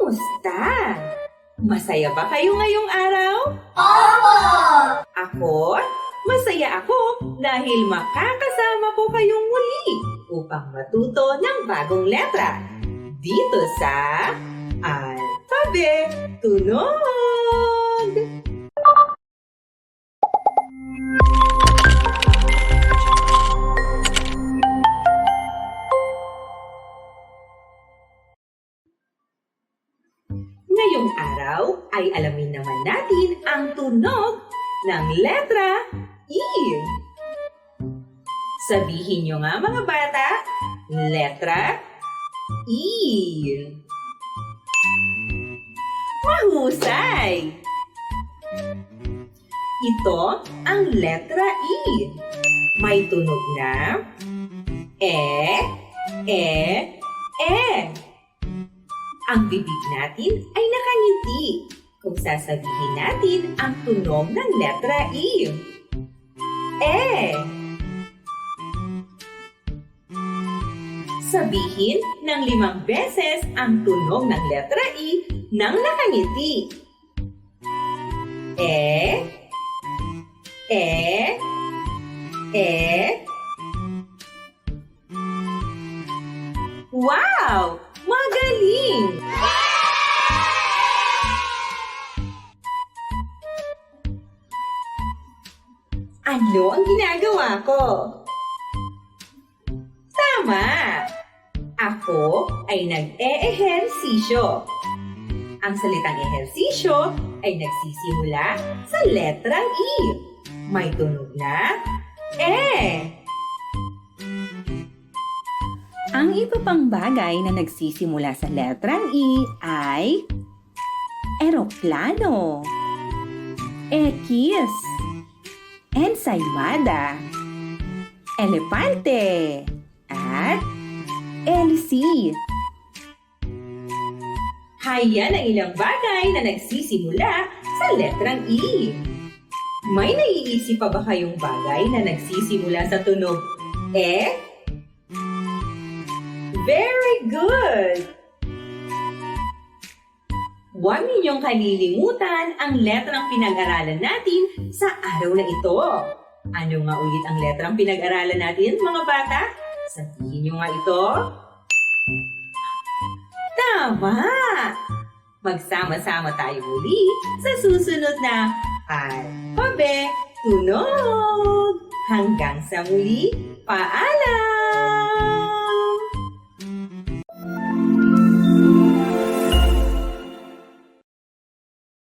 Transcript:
Kumusta? Masaya ba kayo ngayong araw? Opo! Ako? Masaya ako dahil makakasama ko kayong muli upang matuto ng bagong letra dito sa Alphabet Tunog! Ngayong araw ay alamin naman natin ang tunog ng letra E. Sabihin nyo nga mga bata, letra E. Mahusay! Ito ang letra E. May tunog na E, E, E. Ang bibig natin ay nakangiti kung sasabihin natin ang tunog ng letra E. E. Sabihin ng 5 beses ang tunog ng letra E nang nakangiti. E. E. E. Wow! Magaling! Ano ang ginagawa ko? Tama! Ako ay nag-e-ehersisyo. Ang salitang ehersisyo ay nagsisimula sa letrang E. May tunog na E. Ang iba pang bagay na nagsisimula sa letrang E ay eroplano, ekis, ensaymada, elepante, at elisi. Hayan ang ilang bagay na nagsisimula sa letrang E. May naiisip pa ba kayong bagay na nagsisimula sa tunog E? Very good! Huwag ninyong kalilimutan ang letrang pinag-aralan natin sa araw na ito. Ano nga ulit ang letrang pinag-aralan natin, mga bata? Sabihin nyo nga ito. Tama! Magsama-sama tayo muli sa susunod na Alphabet Tunog! Hanggang sa muli, paalam!